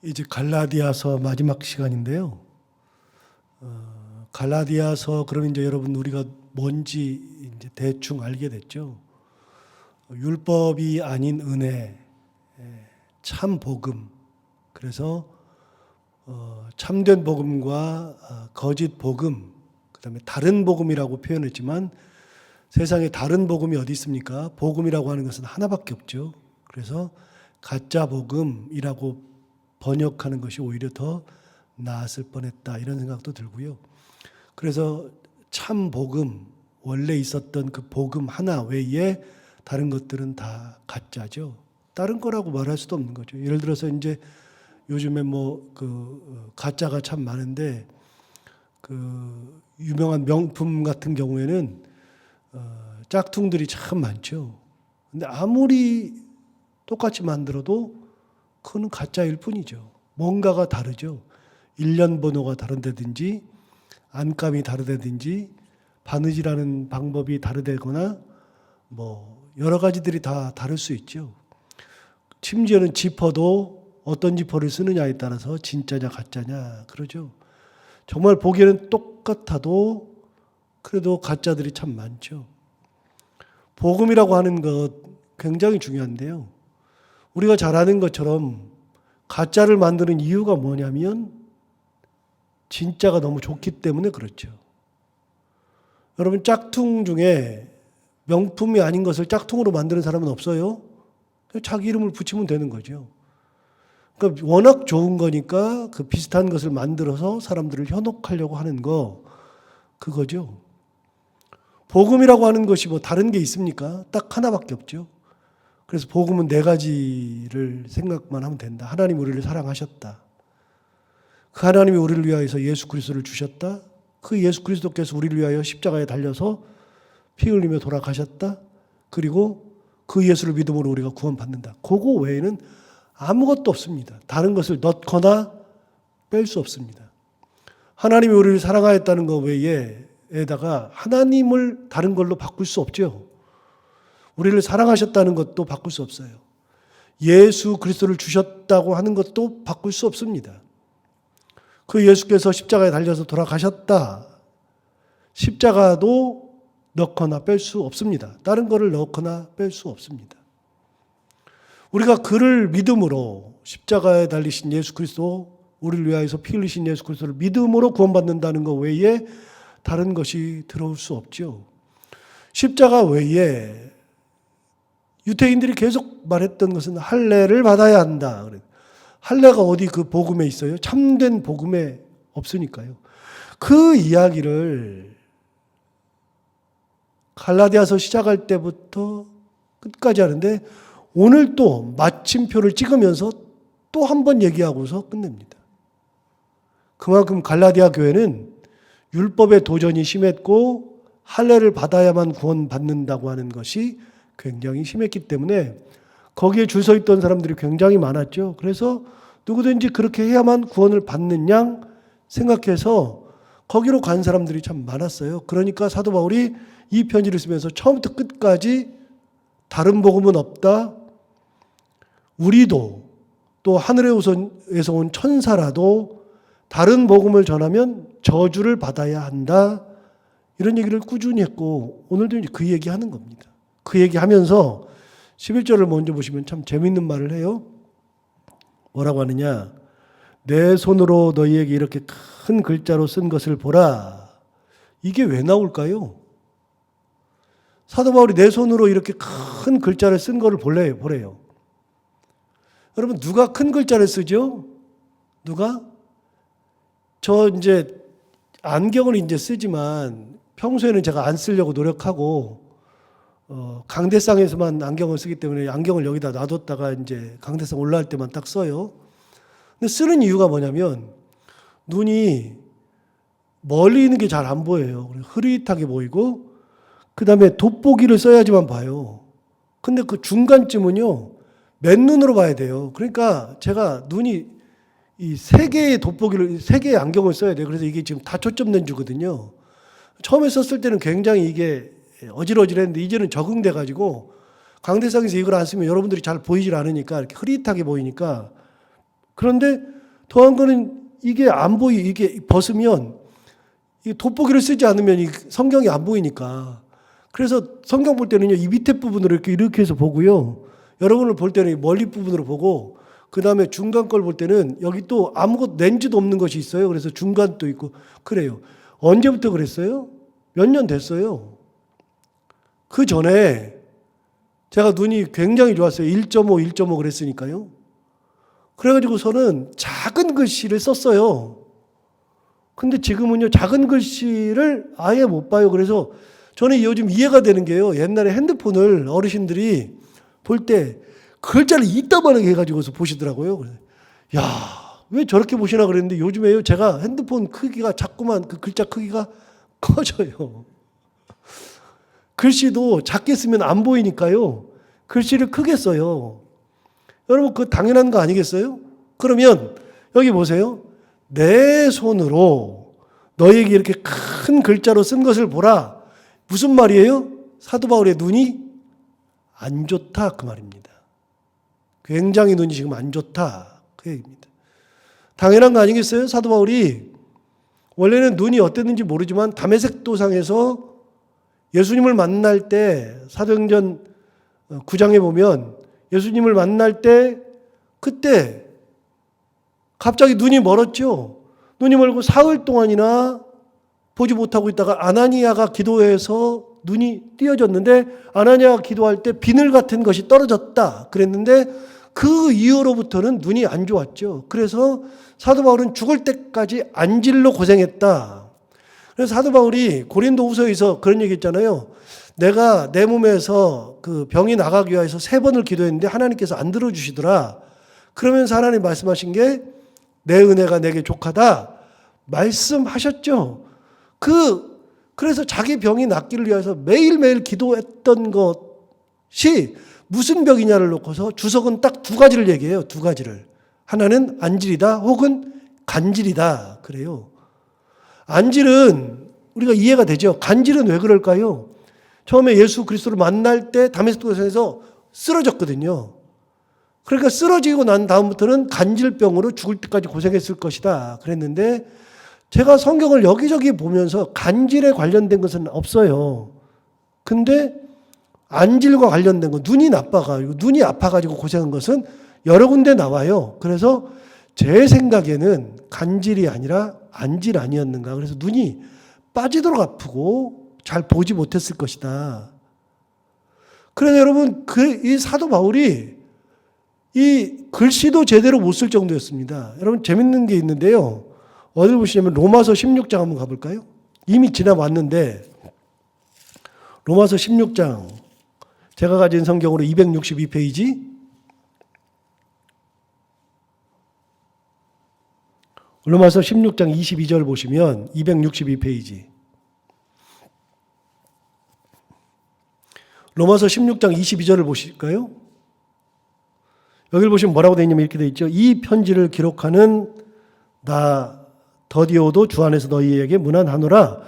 이제 갈라디아서 마지막 시간인데요. 갈라디아서 그러면 이제 여러분 우리가 뭔지 이제 대충 알게 됐죠. 율법이 아닌 은혜, 참 복음. 그래서 참된 복음과 거짓 복음, 그다음에 다른 복음이라고 표현했지만 세상에 다른 복음이 어디 있습니까? 복음이라고 하는 것은 하나밖에 없죠. 그래서 가짜 복음이라고 번역하는 것이 오히려 더 나았을 뻔했다 이런 생각도 들고요. 그래서 참 복음, 원래 있었던 그 복음 하나 외에 다른 것들은 다 가짜죠. 다른 거라고 말할 수도 없는 거죠. 예를 들어서 이제 요즘에 가짜가 참 많은데 그 유명한 명품 같은 경우에는 짝퉁들이 참 많죠. 근데 아무리 똑같이 만들어도 그거는 가짜일 뿐이죠. 뭔가가 다르죠. 일련 번호가 다르다든지 안감이 다르다든지 바느질하는 방법이 다르다거나 여러 가지들이 다 다를 수 있죠. 심지어는 지퍼도 어떤 지퍼를 쓰느냐에 따라서 진짜냐 가짜냐 그러죠. 정말 보기에는 똑같아도 그래도 가짜들이 참 많죠. 복음이라고 하는 것 굉장히 중요한데요. 우리가 잘 아는 것처럼 가짜를 만드는 이유가 뭐냐면 진짜가 너무 좋기 때문에 그렇죠. 여러분 짝퉁 중에 명품이 아닌 것을 짝퉁으로 만드는 사람은 없어요? 자기 이름을 붙이면 되는 거죠. 그러니까 워낙 좋은 거니까 그 비슷한 것을 만들어서 사람들을 현혹하려고 하는 거 그거죠. 복음이라고 하는 것이 다른 게 있습니까? 딱 하나밖에 없죠. 그래서 복음은 4가지를 생각만 하면 된다. 하나님 우리를 사랑하셨다. 그 하나님이 우리를 위하여서 예수 그리스도를 주셨다. 그 예수 그리스도께서 우리를 위하여 십자가에 달려서 피 흘리며 돌아가셨다. 그리고 그 예수를 믿음으로 우리가 구원받는다. 그거 외에는 아무것도 없습니다. 다른 것을 넣거나 뺄 수 없습니다. 하나님이 우리를 사랑하였다는 것 외에다가 하나님을 다른 걸로 바꿀 수 없죠. 우리를 사랑하셨다는 것도 바꿀 수 없어요. 예수 그리스도를 주셨다고 하는 것도 바꿀 수 없습니다. 그 예수께서 십자가에 달려서 돌아가셨다. 십자가도 넣거나 뺄 수 없습니다. 다른 거를 넣거나 뺄 수 없습니다. 우리가 그를 믿음으로 십자가에 달리신 예수 그리스도, 우리를 위하여서 피 흘리신 예수 그리스도를 믿음으로 구원받는다는 것 외에 다른 것이 들어올 수 없죠. 십자가 외에 유대인들이 계속 말했던 것은 할례를 받아야 한다. 할례가 어디 그 복음에 있어요? 참된 복음에 없으니까요. 그 이야기를 갈라디아서 시작할 때부터 끝까지 하는데 오늘 또 마침표를 찍으면서 또 한 번 얘기하고서 끝냅니다. 그만큼 갈라디아 교회는 율법의 도전이 심했고 할례를 받아야만 구원받는다고 하는 것이 굉장히 심했기 때문에 거기에 줄 서 있던 사람들이 굉장히 많았죠. 그래서 누구든지 그렇게 해야만 구원을 받는 양 생각해서 거기로 간 사람들이 참 많았어요. 그러니까 사도 바울이 이 편지를 쓰면서 처음부터 끝까지 다른 복음은 없다. 우리도 또 하늘에서 온 천사라도 다른 복음을 전하면 저주를 받아야 한다. 이런 얘기를 꾸준히 했고 오늘도 이제 그 얘기하는 겁니다. 그 얘기하면서 11절을 먼저 보시면 참 재밌는 말을 해요. 뭐라고 하느냐? 내 손으로 너희에게 이렇게 큰 글자로 쓴 것을 보라. 이게 왜 나올까요? 사도 바울이 내 손으로 이렇게 큰 글자를 쓴 거를 보래요. 여러분 누가 큰 글자를 쓰죠? 누가? 저 이제 안경을 이제 쓰지만 평소에는 제가 안 쓰려고 노력하고 강대상에서만 안경을 쓰기 때문에 안경을 여기다 놔뒀다가 이제 강대상 올라갈 때만 딱 써요. 근데 쓰는 이유가 뭐냐면 눈이 멀리 있는 게 잘 안 보여요. 흐릿하게 보이고 그 다음에 돋보기를 써야지만 봐요. 근데 그 중간쯤은요 맨눈으로 봐야 돼요. 그러니까 제가 눈이 이 3개의 돋보기를 3개의 안경을 써야 돼요. 그래서 이게 지금 다 초점 렌즈거든요. 처음에 썼을 때는 굉장히 이게 어질어질했는데 이제는 적응돼 가지고 강대상에서 이걸 안 쓰면 여러분들이 잘 보이질 않으니까 이렇게 흐릿하게 보이니까 그런데 더한 거는 이게 안 이게 벗으면 이 돋보기를 쓰지 않으면 이 성경이 안 보이니까. 그래서 성경 볼 때는요, 이 밑에 부분으로 이렇게 해서 보고요. 여러분을 볼 때는 멀리 부분으로 보고, 그 다음에 중간 걸 볼 때는 여기 또 아무것도 렌즈도 없는 것이 있어요. 그래서 중간도 있고, 그래요. 언제부터 그랬어요? 몇 년 됐어요. 그 전에 제가 눈이 굉장히 좋았어요. 1.5, 1.5 그랬으니까요. 그래가지고서는 작은 글씨를 썼어요. 근데 지금은요, 작은 글씨를 아예 못 봐요. 그래서 저는 요즘 이해가 되는 게요. 옛날에 핸드폰을 어르신들이 볼 때 글자를 이따만하게 해가지고서 보시더라고요. 야, 왜 저렇게 보시나 그랬는데 요즘에요, 제가 핸드폰 크기가 자꾸만 그 글자 크기가 커져요. 글씨도 작게 쓰면 안 보이니까요. 글씨를 크게 써요. 여러분, 그거 당연한 거 아니겠어요? 그러면 여기 보세요. 내 손으로 너에게 이렇게 큰 글자로 쓴 것을 보라. 무슨 말이에요? 사도 바울의 눈이 안 좋다 그 말입니다. 굉장히 눈이 지금 안 좋다 그 얘기입니다. 당연한 거 아니겠어요? 사도 바울이 원래는 눈이 어땠는지 모르지만 다메섹 도상에서 예수님을 만날 때 사도행전 9장에 보면 예수님을 만날 때 그때 갑자기 눈이 멀었죠. 눈이 멀고 사흘 동안이나 보지 못하고 있다가 아나니아가 기도해서 눈이 띄어졌는데 아나니아가 기도할 때 비늘 같은 것이 떨어졌다 그랬는데 그 이후로부터는 눈이 안 좋았죠. 그래서 사도 바울은 죽을 때까지 안질로 고생했다. 그래서 사도 바울이 고린도후서에서 그런 얘기 했잖아요. 내가 내 몸에서 그 병이 나가기 위해서 3번을 기도했는데 하나님께서 안 들어주시더라. 그러면서 하나님 말씀하신 게 내 은혜가 내게 족하다 말씀하셨죠. 그래서 자기 병이 낫기를 위해서 매일매일 기도했던 것이 무슨 병이냐를 놓고서 주석은 딱 2가지를 얘기해요. 2가지를. 하나는 안질이다 혹은 간질이다. 그래요. 안질은 우리가 이해가 되죠. 간질은 왜 그럴까요? 처음에 예수 그리스도를 만날 때 다메섹 도상에서 쓰러졌거든요. 그러니까 쓰러지고 난 다음부터는 간질병으로 죽을 때까지 고생했을 것이다. 그랬는데 제가 성경을 여기저기 보면서 간질에 관련된 것은 없어요. 근데 안질과 관련된 거, 눈이 나빠가지고, 눈이 아파가지고 고생한 것은 여러 군데 나와요. 그래서 제 생각에는 간질이 아니라 안질 아니었는가. 그래서 눈이 빠지도록 아프고 잘 보지 못했을 것이다. 그래서 여러분, 이 사도 바울이 이 글씨도 제대로 못 쓸 정도였습니다. 여러분, 재밌는 게 있는데요. 어딜 보시냐면 로마서 16장 한번 가볼까요? 이미 지나왔는데 로마서 16장 제가 가진 성경으로 262페이지 로마서 16장 22절 보시면 262페이지 로마서 16장 22절을 보실까요? 여기를 보시면 뭐라고 되어 있냐면 이렇게 되어 있죠. 이 편지를 기록하는 나 더디오도 주 안에서 너희에게 문안하노라.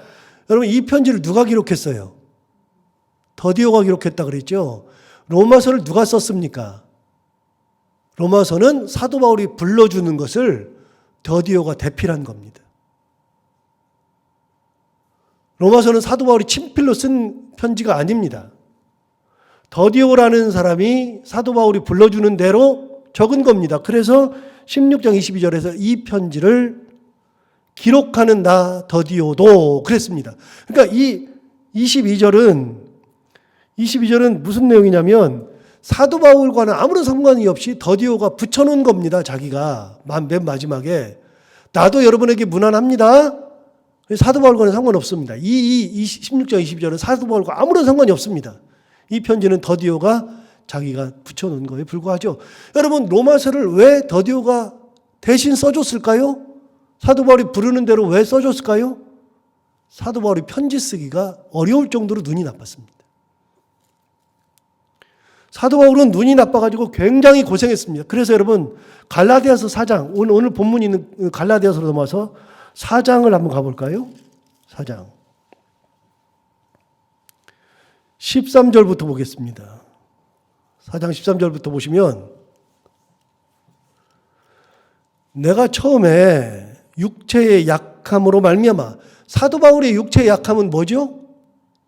여러분, 이 편지를 누가 기록했어요? 더디오가 기록했다 그랬죠. 로마서를 누가 썼습니까? 로마서는 사도 바울이 불러주는 것을 더디오가 대필한 겁니다. 로마서는 사도 바울이 친필로 쓴 편지가 아닙니다. 더디오라는 사람이 사도 바울이 불러주는 대로 적은 겁니다. 그래서 16장 22절에서 이 편지를 기록하는 나 더디오도 그랬습니다. 그러니까 이 22절은 무슨 내용이냐면 사도 바울과는 아무런 상관이 없이 더디오가 붙여놓은 겁니다. 자기가 맨 마지막에 나도 여러분에게 문안합니다. 사도 바울과는 상관없습니다. 이 16장 22절은 사도 바울과 아무런 상관이 없습니다. 이 편지는 더디오가 자기가 붙여놓은 거에 불과하죠. 여러분, 로마서를 왜 더디오가 대신 써줬을까요? 사도 바울이 부르는 대로 왜 써줬을까요? 사도 바울이 편지 쓰기가 어려울 정도로 눈이 나빴습니다. 사도 바울은 눈이 나빠가지고 굉장히 고생했습니다. 그래서 여러분, 갈라디아서 4장, 오늘 본문이 있는 갈라디아서로 넘어와서 4장을 한번 가볼까요? 4장. 13절부터 보겠습니다. 4장 13절부터 보시면 내가 처음에 육체의 약함으로 말미암아, 사도 바울의 육체의 약함은 뭐죠?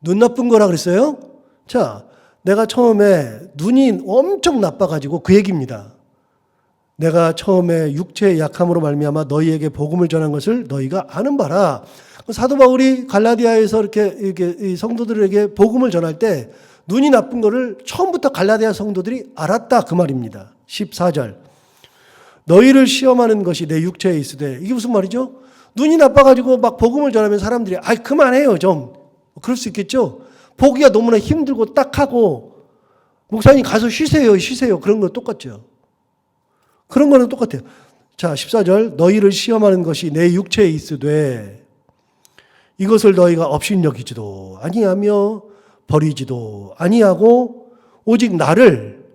눈 나쁜 거라 그랬어요? 자, 내가 처음에 눈이 엄청 나빠가지고 그 얘기입니다. 내가 처음에 육체의 약함으로 말미암아 너희에게 복음을 전한 것을 너희가 아는 바라. 사도 바울이 갈라디아에서 이렇게 성도들에게 복음을 전할 때 눈이 나쁜 거를 처음부터 갈라디아 성도들이 알았다 그 말입니다. 14절. 너희를 시험하는 것이 내 육체에 있으되, 이게 무슨 말이죠? 눈이 나빠가지고 막 복음을 전하면 사람들이 그만해요 좀. 그럴 수 있겠죠. 보기가 너무나 힘들고 딱하고 목사님 가서 쉬세요 그런 거 똑같죠. 그런 거는 똑같아요. 자, 14절. 너희를 시험하는 것이 내 육체에 있으되 이것을 너희가 업신여기지도 아니하며 버리지도 아니하고 오직 나를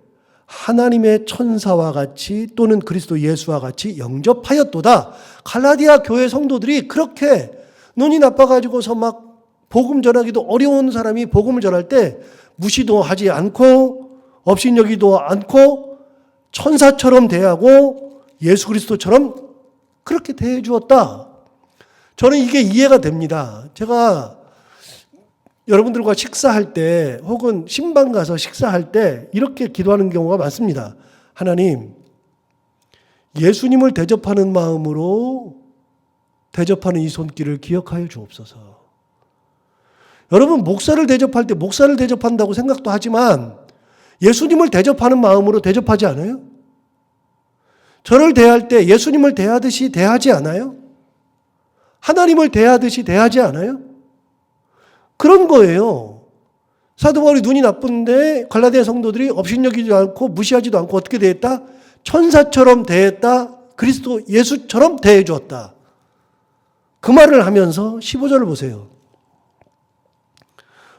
하나님의 천사와 같이 또는 그리스도 예수와 같이 영접하였도다. 갈라디아 교회 성도들이 그렇게 눈이 나빠가지고서 막 복음 전하기도 어려운 사람이 복음을 전할 때 무시도 하지 않고 업신여기도 않고 천사처럼 대하고 예수 그리스도처럼 그렇게 대해 주었다. 저는 이게 이해가 됩니다. 제가 여러분들과 식사할 때 혹은 신방 가서 식사할 때 이렇게 기도하는 경우가 많습니다. 하나님, 예수님을 대접하는 마음으로 대접하는 이 손길을 기억하여 주옵소서. 여러분, 목사를 대접할 때 목사를 대접한다고 생각도 하지만 예수님을 대접하는 마음으로 대접하지 않아요? 저를 대할 때 예수님을 대하듯이 대하지 않아요? 하나님을 대하듯이 대하지 않아요? 그런 거예요. 사도 바울이 눈이 나쁜데 갈라디아 성도들이 업신여기지도 않고 무시하지도 않고 어떻게 대했다? 천사처럼 대했다. 그리스도 예수처럼 대해 주었다. 그 말을 하면서 15절을 보세요.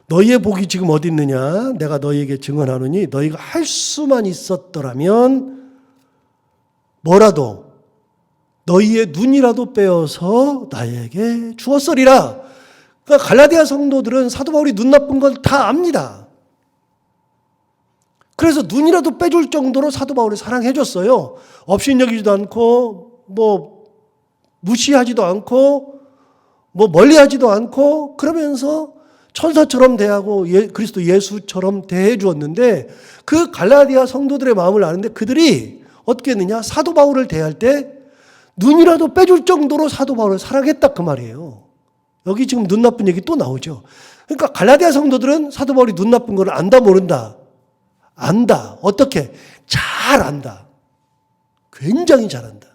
너희의 복이 지금 어디 있느냐? 내가 너희에게 증언하노니 너희가 할 수만 있었더라면 뭐라도 너희의 눈이라도 빼어서 나에게 주었으리라. 그러니까 갈라디아 성도들은 사도 바울이 눈 나쁜 걸 다 압니다. 그래서 눈이라도 빼줄 정도로 사도 바울을 사랑해 줬어요. 업신여기지도 않고 무시하지도 않고 멀리하지도 않고 그러면서 천사처럼 대하고 그리스도 예수처럼 대해 주었는데 그 갈라디아 성도들의 마음을 아는데 그들이 어떻게 했느냐? 사도 바울을 대할 때 눈이라도 빼줄 정도로 사도 바울을 사랑했다 그 말이에요. 여기 지금 눈 나쁜 얘기 또 나오죠. 그러니까 갈라디아 성도들은 사도 바울이 눈 나쁜 걸 안다 모른다? 안다. 어떻게? 잘 안다. 굉장히 잘한다.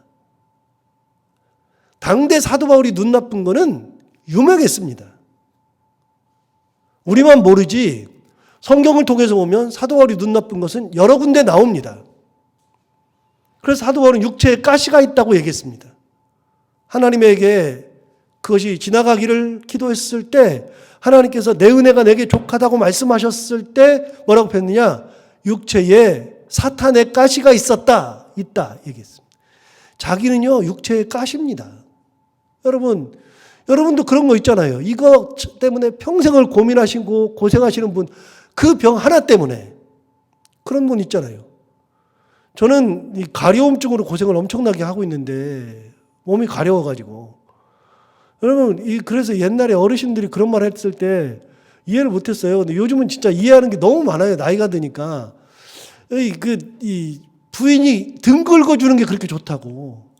당대 사도 바울이 눈 나쁜 거는 유명했습니다. 우리만 모르지 성경을 통해서 보면 사도 바울이 눈 나쁜 것은 여러 군데 나옵니다. 그래서 사도 바울은 육체에 가시가 있다고 얘기했습니다. 하나님에게 그것이 지나가기를 기도했을 때 하나님께서 내 은혜가 내게 족하다고 말씀하셨을 때 뭐라고 했느냐? 육체에 사탄의 가시가 있다 얘기했습니다. 자기는요 육체의 가시입니다. 여러분도 그런 거 있잖아요. 이거 때문에 평생을 고민하시고 고생하시는 분, 그 병 하나 때문에 그런 분 있잖아요. 저는 이 가려움증으로 고생을 엄청나게 하고 있는데 몸이 가려워가지고 여러분 그래서 옛날에 어르신들이 그런 말 했을 때 이해를 못했어요. 근데 요즘은 진짜 이해하는 게 너무 많아요. 나이가 드니까 이 부인이 등 긁어주는 게 그렇게 좋다고.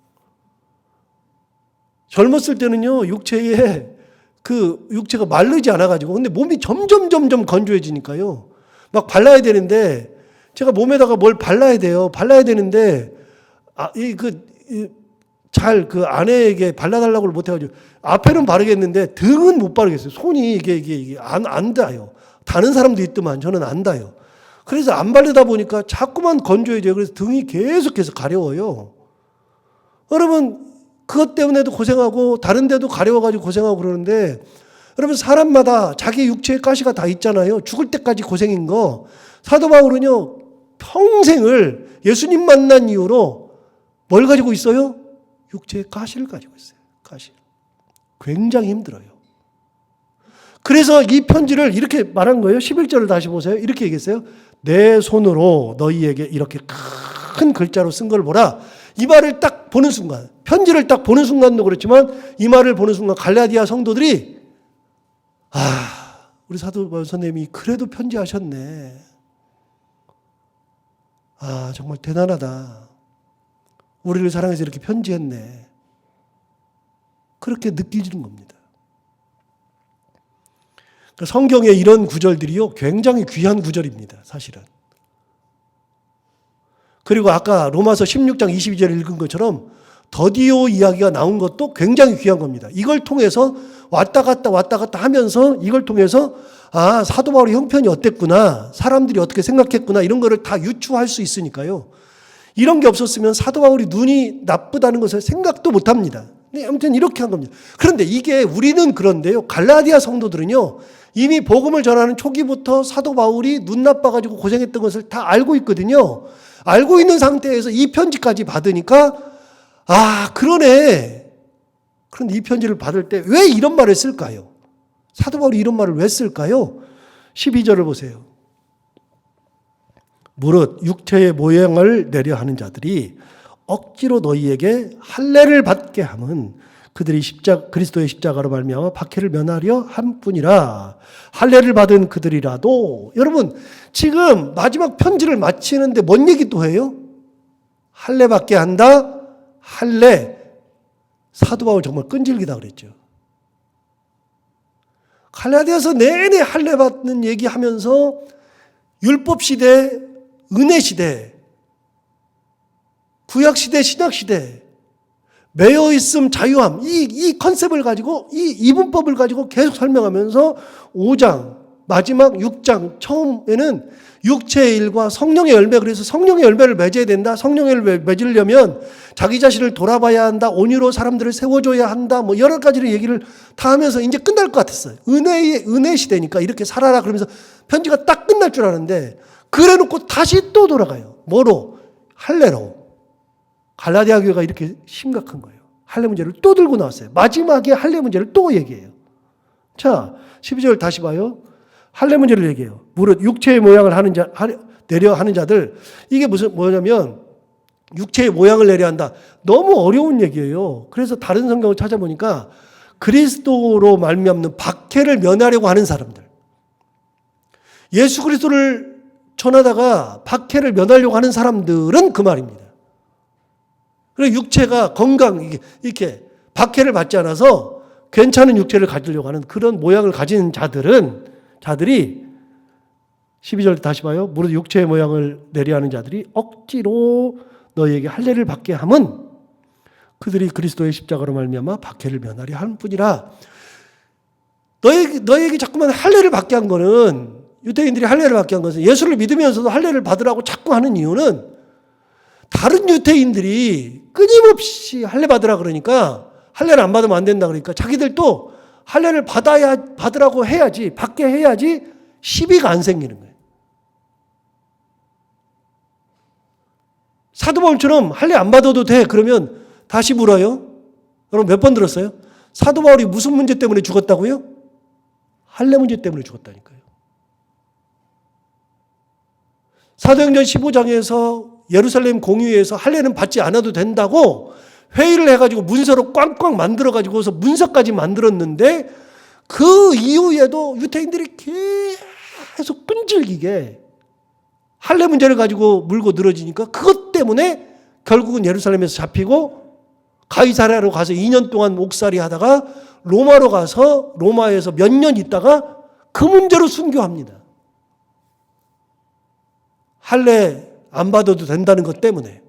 젊었을 때는요, 육체가 마르지 않아가지고. 근데 몸이 점점 건조해지니까요. 막 발라야 되는데, 제가 몸에다가 뭘 발라야 돼요. 발라야 되는데, 그 아내에게 발라달라고 못해가지고, 앞에는 바르겠는데, 등은 못 바르겠어요. 손이 이게 안 닿아요. 다른 사람도 있더만, 저는 안 닿아요. 그래서 안 바르다 보니까 자꾸만 건조해져요. 그래서 등이 계속해서 가려워요. 여러분, 그것 때문에도 고생하고 다른 데도 가려워가지고 고생하고 그러는데 여러분 사람마다 자기 육체에 가시가 다 있잖아요. 죽을 때까지 고생인 거. 사도 바울은요 평생을 예수님 만난 이후로 뭘 가지고 있어요? 육체에 가시를 가지고 있어요. 가시. 굉장히 힘들어요. 그래서 이 편지를 이렇게 말한 거예요. 11절을 다시 보세요. 이렇게 얘기했어요. 내 손으로 너희에게 이렇게 큰 글자로 쓴 걸 보라. 이 말을 딱 보는 순간, 편지를 딱 보는 순간도 그렇지만 이 말을 보는 순간 갈라디아 성도들이 우리 사도 바울 선생님이 그래도 편지하셨네. 정말 대단하다. 우리를 사랑해서 이렇게 편지했네. 그렇게 느끼지는 겁니다. 성경의 이런 구절들이요, 굉장히 귀한 구절입니다, 사실은. 그리고 아까 로마서 16장 22절 읽은 것처럼 더디오 이야기가 나온 것도 굉장히 귀한 겁니다. 이걸 통해서 왔다 갔다 하면서 이걸 통해서 사도 바울의 형편이 어땠구나, 사람들이 어떻게 생각했구나, 이런 거를 다 유추할 수 있으니까요. 이런 게 없었으면 사도 바울이 눈이 나쁘다는 것을 생각도 못 합니다. 아무튼 이렇게 한 겁니다. 그런데 이게 우리는 그런데요, 갈라디아 성도들은요, 이미 복음을 전하는 초기부터 사도 바울이 눈 나빠가지고 고생했던 것을 다 알고 있거든요. 알고 있는 상태에서 이 편지까지 받으니까 그러네. 그런데 이 편지를 받을 때 왜 이런 말을 쓸까요? 사도 바울이 이런 말을 왜 쓸까요? 12절을 보세요. 무릇 육체의 모양을 내려 하는 자들이 억지로 너희에게 할례를 받게 함은 그들이 그리스도의 십자가로 말미암아 박해를 면하려 함뿐이라. 할례를 받은 그들이라도, 여러분 지금 마지막 편지를 마치는데 뭔 얘기 또 해요? 할례 받게 한다. 할례. 사도 바울 정말 끈질기다 그랬죠. 갈라디아서 내내 할례 받는 얘기하면서 율법 시대, 은혜 시대, 구약 시대, 신약 시대, 매여 있음, 자유함, 이 컨셉을 가지고, 이 이분법을 가지고 계속 설명하면서 5장, 마지막 6장 처음에는 육체의 일과 성령의 열매, 그래서 성령의 열매를 맺어야 된다. 성령의 열매를 맺으려면 자기 자신을 돌아봐야 한다. 온유로 사람들을 세워줘야 한다. 뭐 여러 가지를 얘기를 다 하면서 이제 끝날 것 같았어요. 은혜 시대니까 이렇게 살아라 그러면서 편지가 딱 끝날 줄 알았는데, 그래놓고 다시 또 돌아가요. 뭐로? 할례로. 갈라디아 교회가 이렇게 심각한 거예요. 할례 문제를 또 들고 나왔어요. 마지막에 할례 문제를 또 얘기해요. 자, 12절 다시 봐요. 할례 문제를 얘기해요. 무릇 육체의 모양을 내려 하는 자들, 이게 뭐냐면 육체의 모양을 내려 한다. 너무 어려운 얘기예요. 그래서 다른 성경을 찾아보니까 그리스도로 말미암는 박해를 면하려고 하는 사람들, 예수 그리스도를 전하다가 박해를 면하려고 하는 사람들은 그 말입니다. 그래서 육체가 이렇게 박해를 받지 않아서 괜찮은 육체를 가지려고 하는 그런 모양을 가진 자들이 12절 다시 봐요. 무릇 육체의 모양을 내려 하는 자들이 억지로 너희에게 할례를 받게 함은 그들이 그리스도의 십자가로 말미암아 박해를 면하려 하는 뿐이라. 너희에게 자꾸만 할례를 받게 한 거는, 유대인들이 할례를 받게 한 것은 예수를 믿으면서도 할례를 받으라고 자꾸 하는 이유는, 다른 유대인들이 끊임없이 할례 받으라 그러니까, 할례를 안 받으면 안 된다 그러니까 자기들도 할례를 받으라고 해야지, 받게 해야지 시비가 안 생기는 거예요. 사도 바울처럼 할례 안 받아도 돼 그러면 다시 물어요. 여러분 몇 번 들었어요? 사도 바울이 무슨 문제 때문에 죽었다고요? 할례 문제 때문에 죽었다니까요. 사도행전 15장에서 예루살렘 공의회에서 할례는 받지 않아도 된다고 회의를 해가지고 문서로 꽝꽝 만들어가지고서 문서까지 만들었는데, 그 이후에도 유대인들이 계속 끈질기게 할례 문제를 가지고 물고 늘어지니까, 그것 때문에 결국은 예루살렘에서 잡히고 가이사랴로 가서 2년 동안 옥살이 하다가 로마로 가서 로마에서 몇 년 있다가 그 문제로 순교합니다. 할례 안 받아도 된다는 것 때문에.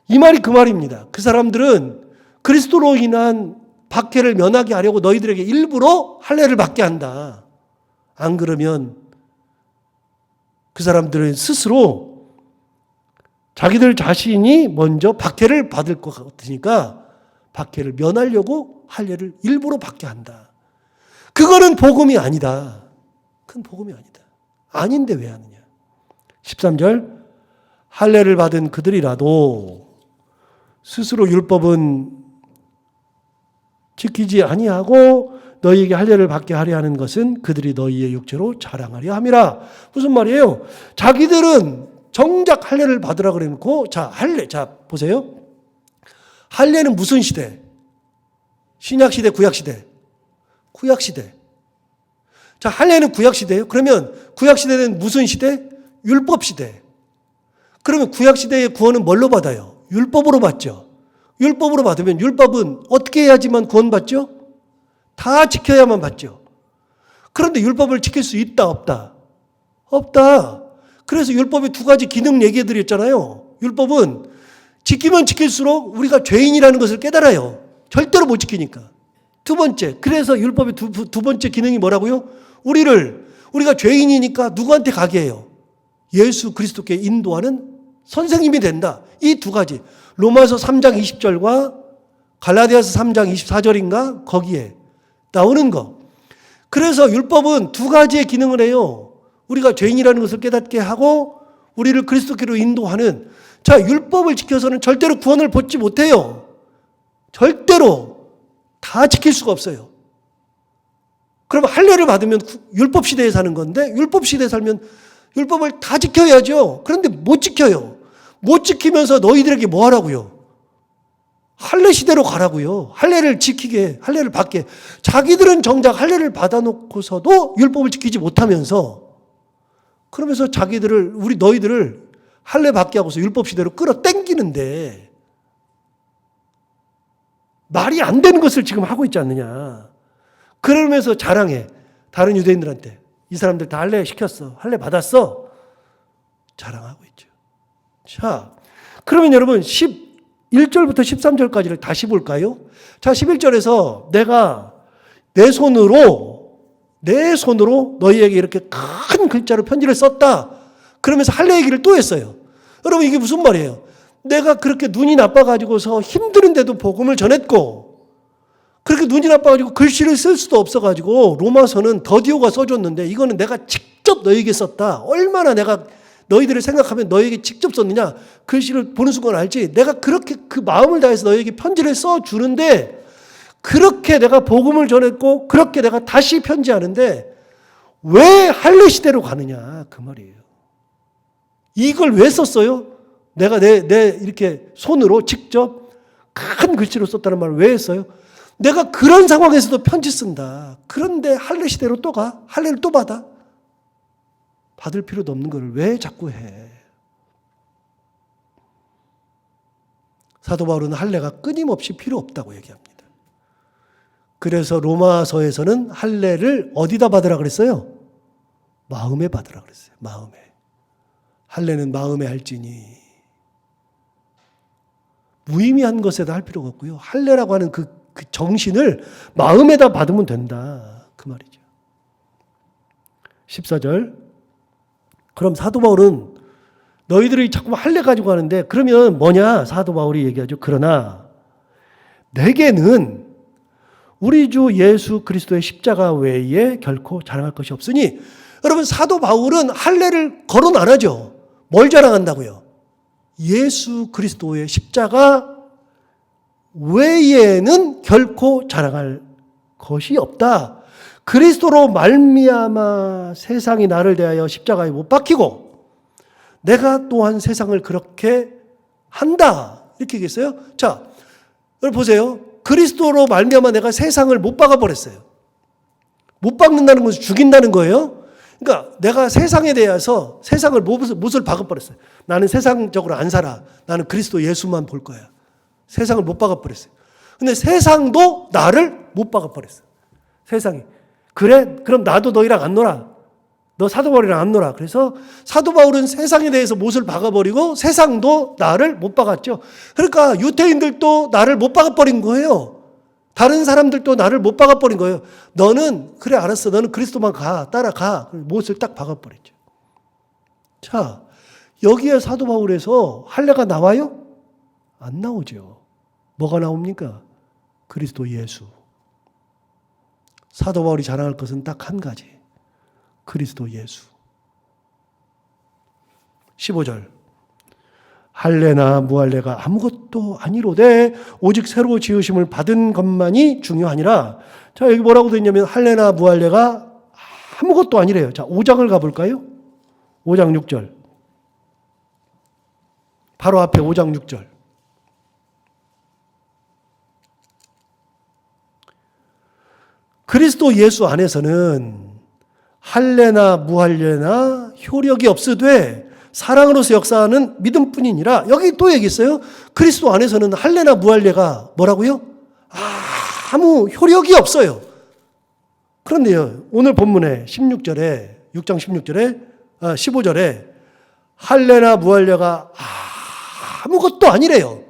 이 말이 그 말입니다. 그 사람들은 그리스도로 인한 박해를 면하게 하려고 너희들에게 일부러 할례를 받게 한다. 안 그러면 그 사람들은 스스로 자기들 자신이 먼저 박해를 받을 것 같으니까 박해를 면하려고 할례를 일부러 받게 한다. 그거는 복음이 아니다. 그건 복음이 아니다. 아닌데 왜 하느냐. 13절, 할례를 받은 그들이라도 스스로 율법은 지키지 아니하고 너희에게 할례를 받게 하려 하는 것은 그들이 너희의 육체로 자랑하려 함이라. 무슨 말이에요? 자기들은 정작 할례를 받으라 그래놓고, 자, 할례. 자, 보세요. 할례는 무슨 시대? 신약 시대, 구약 시대? 구약 시대. 자, 할례는 구약 시대예요. 그러면 구약 시대는 무슨 시대? 율법 시대. 그러면 구약 시대의 구원은 뭘로 받아요? 율법으로 받죠. 율법으로 받으면 율법은 어떻게 해야지만 구원받죠? 다 지켜야만 받죠. 그런데 율법을 지킬 수 있다, 없다? 없다. 그래서 율법의 두 가지 기능 얘기해 드렸잖아요. 율법은 지키면 지킬수록 우리가 죄인이라는 것을 깨달아요. 절대로 못 지키니까. 두 번째, 그래서 율법의 두 번째 기능이 뭐라고요? 우리가 죄인이니까 누구한테 가게 해요? 예수 그리스도께 인도하는 선생님이 된다. 이 두 가지. 로마서 3장 20절과 갈라디아서 3장 24절인가? 거기에 나오는 거. 그래서 율법은 두 가지의 기능을 해요. 우리가 죄인이라는 것을 깨닫게 하고 우리를 그리스도께로 인도하는. 자, 율법을 지켜서는 절대로 구원을 받지 못해요. 절대로 다 지킬 수가 없어요. 그럼 할례를 받으면 율법 시대에 사는 건데, 율법 시대에 살면 율법을 다 지켜야죠. 그런데 못 지켜요. 못 지키면서 너희들에게 뭐 하라고요? 할례 시대로 가라고요. 할례를 지키게, 할례를 받게. 자기들은 정작 할례를 받아놓고서도 율법을 지키지 못하면서, 그러면서 너희들을 할례 받게 하고서 율법 시대로 끌어당기는데 말이 안 되는 것을 지금 하고 있지 않느냐. 그러면서 자랑해. 다른 유대인들한테. 이 사람들 다 할례 시켰어. 할례 받았어. 자랑하고 있죠. 자, 그러면 여러분 11절부터 13절까지를 다시 볼까요? 자, 11절에서 내가 내 손으로 너희에게 이렇게 큰 글자로 편지를 썼다. 그러면서 할례 얘기를 또 했어요. 여러분, 이게 무슨 말이에요? 내가 그렇게 눈이 나빠가지고서 힘드는데도 복음을 전했고, 그렇게 눈이 나빠가지고 글씨를 쓸 수도 없어가지고 로마서는 더디오가 써줬는데, 이거는 내가 직접 너희에게 썼다. 얼마나 내가 너희들을 생각하면 너희에게 직접 썼느냐. 글씨를 보는 순간 알지. 내가 그렇게 그 마음을 다해서 너희에게 편지를 써주는데, 그렇게 내가 복음을 전했고 그렇게 내가 다시 편지하는데 왜 할례 시대로 가느냐, 그 말이에요. 이걸 왜 썼어요? 내가 내 이렇게 손으로 직접 큰 글씨로 썼다는 말을 왜 했어요? 내가 그런 상황에서도 편지 쓴다. 그런데 할례 시대로 또 가? 할례를 또 받아? 받을 필요도 없는 걸 왜 자꾸 해? 사도 바울은 할례가 끊임없이 필요 없다고 얘기합니다. 그래서 로마서에서는 할례를 어디다 받으라 그랬어요? 마음에 받으라 그랬어요. 마음에. 할례는 마음에 할지니. 무의미한 것에다 할 필요가 없고요. 할례라고 하는 그 정신을 마음에다 받으면 된다. 그 말이죠. 14절. 그럼 사도 바울은 너희들이 자꾸 할례 가지고 하는데 그러면 뭐냐? 사도 바울이 얘기하죠. 그러나 내게는 우리 주 예수 그리스도의 십자가 외에 결코 자랑할 것이 없으니. 여러분, 사도 바울은 할례를 거론 안 하죠. 뭘 자랑한다고요? 예수 그리스도의 십자가 외에는 결코 자랑할 것이 없다. 그리스도로 말미암아 세상이 나를 대하여 십자가에 못 박히고 내가 또한 세상을 그렇게 한다. 이렇게 얘기했어요. 자, 여러분 보세요. 그리스도로 말미암아 내가 세상을 못 박아버렸어요. 못 박는다는 것은 죽인다는 거예요. 그러니까 내가 세상에 대해서 세상을 못을 박아버렸어요. 나는 세상적으로 안 살아. 나는 그리스도 예수만 볼 거야. 세상을 못 박아버렸어요. 근데 세상도 나를 못 박아버렸어요. 세상이. 그래? 그럼 나도 너희랑 안 놀아. 너 사도 바울이랑 안 놀아. 그래서 사도 바울은 세상에 대해서 못을 박아버리고 세상도 나를 못 박았죠. 그러니까 유태인들도 나를 못 박아버린 거예요. 다른 사람들도 나를 못 박아버린 거예요. 너는 그래 알았어. 너는 그리스도만 가. 따라가. 못을 딱 박아버리죠. 자, 여기에 사도 바울에서 할례가 나와요? 안 나오죠. 뭐가 나옵니까? 그리스도 예수. 사도 바울이 자랑할 것은 딱 한 가지. 그리스도 예수. 15절. 할례나 무할례가 아무것도 아니로되 오직 새로 지으심을 받은 것만이 중요하니라. 자, 여기 뭐라고 되어 있냐면 할례나 무할례가 아무것도 아니래요. 자, 5장을 가볼까요? 5장 6절. 바로 앞에 5장 6절. 그리스도 예수 안에서는 할례나 무할례나 효력이 없으되 사랑으로서 역사하는 믿음뿐이니라. 여기 또 얘기했어요. 그리스도 안에서는 할례나 무할례가 뭐라고요? 아무 효력이 없어요. 그런데요, 오늘 본문에 16절에 6장 15절에 할례나 무할례가 아무것도 아니래요.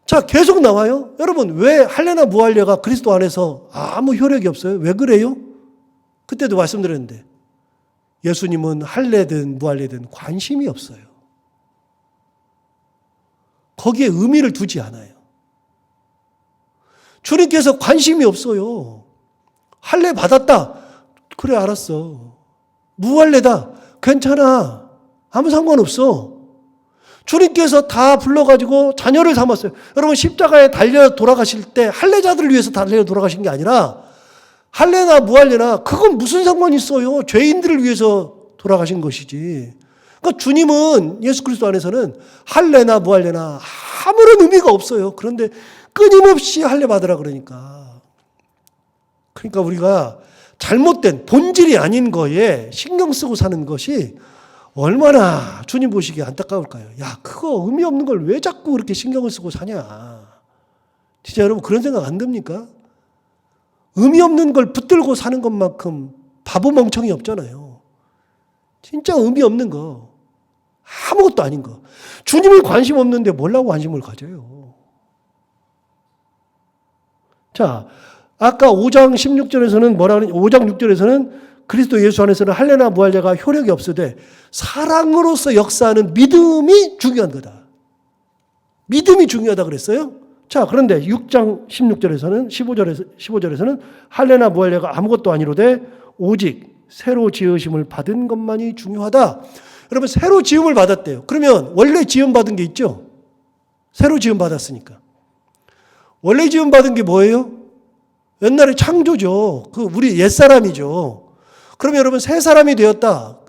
자, 계속 나와요. 여러분, 왜 할례나 무할례가 그리스도 안에서 아무 효력이 없어요? 왜 그래요? 그때도 말씀드렸는데 예수님은 할례든 무할례든 관심이 없어요. 거기에 의미를 두지 않아요. 주님께서 관심이 없어요. 할례 받았다. 그래, 알았어. 무할례다. 괜찮아. 아무 상관없어. 주님께서 다 불러가지고 자녀를 삼았어요. 여러분, 십자가에 달려 돌아가실 때 할례자들을 위해서 달려 돌아가신 게 아니라 할례나 무할례나 그건 무슨 상관이 있어요. 죄인들을 위해서 돌아가신 것이지. 그러니까 주님은 예수 그리스도 안에서는 할례나 무할례나 아무런 의미가 없어요. 그런데 끊임없이 할례 받으라 그러니까. 그러니까 우리가 잘못된 본질이 아닌 거에 신경 쓰고 사는 것이 얼마나 주님 보시기에 안타까울까요? 야, 그거 의미 없는 걸 왜 자꾸 그렇게 신경을 쓰고 사냐. 진짜 여러분 그런 생각 안 듭니까? 의미 없는 걸 붙들고 사는 것만큼 바보 멍청이 없잖아요. 진짜 의미 없는 거. 아무것도 아닌 거. 주님을 관심 없는데 뭘라고 관심을 가져요. 자, 아까 5장 16절에서는 뭐라 그러냐? 5장 6절에서는 그리스도 예수 안에서는 할례나 무할례가 효력이 없으되 사랑으로서 역사하는 믿음이 중요한 거다. 믿음이 중요하다 그랬어요. 자, 그런데 6장 16절에서는 15절에서는 할례나 무할례가 아무것도 아니로되 오직 새로 지으심을 받은 것만이 중요하다. 여러분, 새로 지음을 받았대요. 그러면 원래 지음 받은 게 있죠? 새로 지음 받았으니까. 원래 지음 받은 게 뭐예요? 옛날에 창조죠. 그 우리 옛사람이죠. 그러면 여러분 새 사람이 되었다.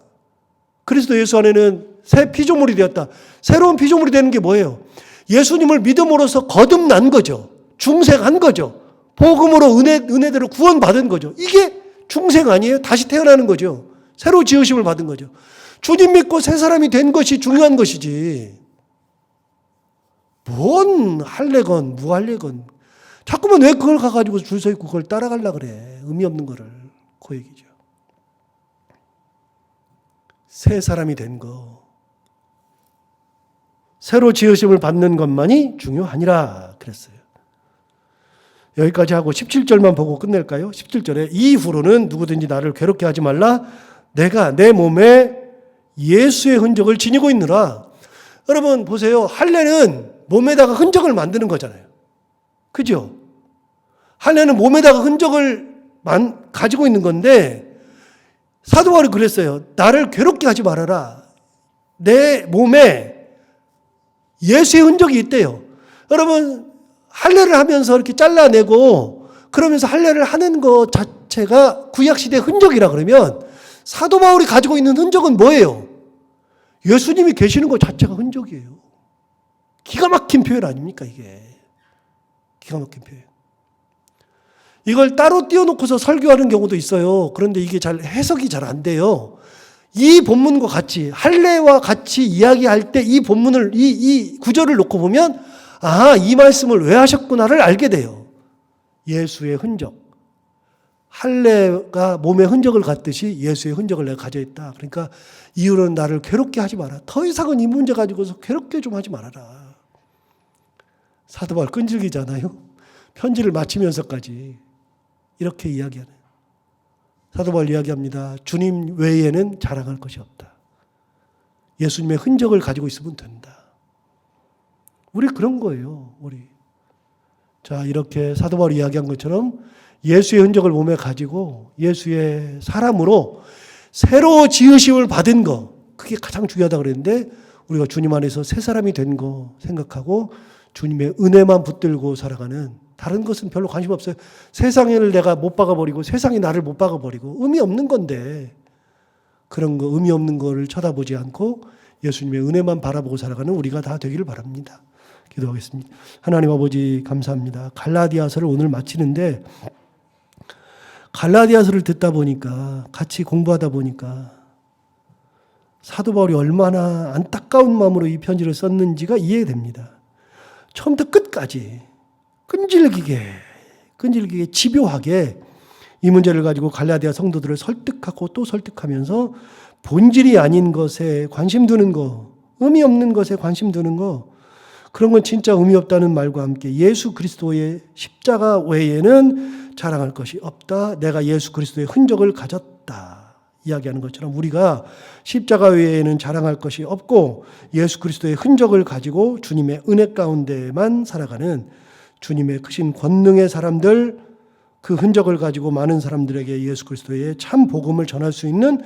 그리스도 예수 안에는 새 피조물이 되었다. 새로운 피조물이 되는 게 뭐예요? 예수님을 믿음으로써 거듭난 거죠. 중생한 거죠. 복음으로 은혜대로 구원받은 거죠. 이게 중생 아니에요? 다시 태어나는 거죠. 새로 지으심을 받은 거죠. 주님 믿고 새 사람이 된 것이 중요한 것이지. 뭔 할례건 무할례건 자꾸만 왜 그걸 가가지고 줄 서 있고 그걸 따라가려고 그래. 의미 없는 거를. 그 얘기죠. 새 사람이 된 거. 새로 지으심을 받는 것만이 중요하니라 그랬어요. 여기까지 하고 17절만 보고 끝낼까요? 17절에 이후로는 누구든지 나를 괴롭게 하지 말라. 내가 내 몸에 예수의 흔적을 지니고 있느라. 여러분 보세요. 할례는 몸에다가 흔적을 만드는 거잖아요. 그죠? 할례는 몸에다가 흔적을 가지고 있는 건데 사도 바울이 그랬어요. 나를 괴롭게 하지 말아라. 내 몸에 예수의 흔적이 있대요. 여러분 할례를 하면서 이렇게 잘라내고 그러면서 할례를 하는 것 자체가 구약시대의 흔적이라 그러면 사도 바울이 가지고 있는 흔적은 뭐예요? 예수님이 계시는 것 자체가 흔적이에요. 기가 막힌 표현 아닙니까 이게. 기가 막힌 표현. 이걸 따로 띄워놓고서 설교하는 경우도 있어요. 그런데 이게 잘 해석이 잘 안 돼요. 이 본문과 같이 할례와 같이 이야기할 때 이 본문을 이 구절을 놓고 보면 이 말씀을 왜 하셨구나를 알게 돼요. 예수의 흔적. 할례가 몸의 흔적을 갖듯이 예수의 흔적을 내가 가져 있다. 그러니까 이후로는 나를 괴롭게 하지 마라. 더 이상은 이 문제 가지고서 괴롭게 좀 하지 말아라. 사도 바울 끈질기잖아요. 편지를 마치면서까지 이렇게 이야기하는. 사도 바울 이야기합니다. 주님 외에는 자랑할 것이 없다. 예수님의 흔적을 가지고 있으면 된다. 우리 그런 거예요. 우리. 자, 이렇게 사도 바울이 이야기한 것처럼 예수의 흔적을 몸에 가지고 예수의 사람으로 새로 지으심을 받은 거, 그게 가장 중요하다고 그랬는데 우리가 주님 안에서 새 사람이 된 거 생각하고 주님의 은혜만 붙들고 살아가는, 다른 것은 별로 관심 없어요. 세상을 내가 못 박아버리고 세상이 나를 못 박아버리고 의미 없는 건데, 그런 거 의미 없는 거를 쳐다보지 않고 예수님의 은혜만 바라보고 살아가는 우리가 다 되기를 바랍니다. 기도하겠습니다. 하나님 아버지 감사합니다. 갈라디아서를 오늘 마치는데 갈라디아서를 듣다 보니까 같이 공부하다 보니까 사도 바울이 얼마나 안타까운 마음으로 이 편지를 썼는지가 이해됩니다. 처음부터 끝까지 끈질기게 집요하게 이 문제를 가지고 갈라디아 성도들을 설득하고 또 설득하면서 본질이 아닌 것에 관심 두는 거, 의미 없는 것에 관심 두는 거, 그런 건 진짜 의미 없다는 말과 함께 예수 그리스도의 십자가 외에는 자랑할 것이 없다. 내가 예수 그리스도의 흔적을 가졌다. 이야기하는 것처럼 우리가 십자가 외에는 자랑할 것이 없고 예수 그리스도의 흔적을 가지고 주님의 은혜 가운데만 살아가는 주님의 크신 권능의 사람들, 그 흔적을 가지고 많은 사람들에게 예수 그리스도의 참 복음을 전할 수 있는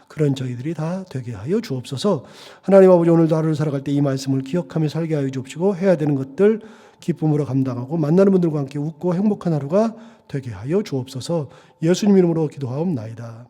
그런 저희들이 다 되게 하여 주옵소서. 하나님 아버지, 오늘도 하루를 살아갈 때 이 말씀을 기억하며 살게 하여 주옵시고 해야 되는 것들 기쁨으로 감당하고 만나는 분들과 함께 웃고 행복한 하루가 되게 하여 주옵소서. 예수님 이름으로 기도하옵나이다.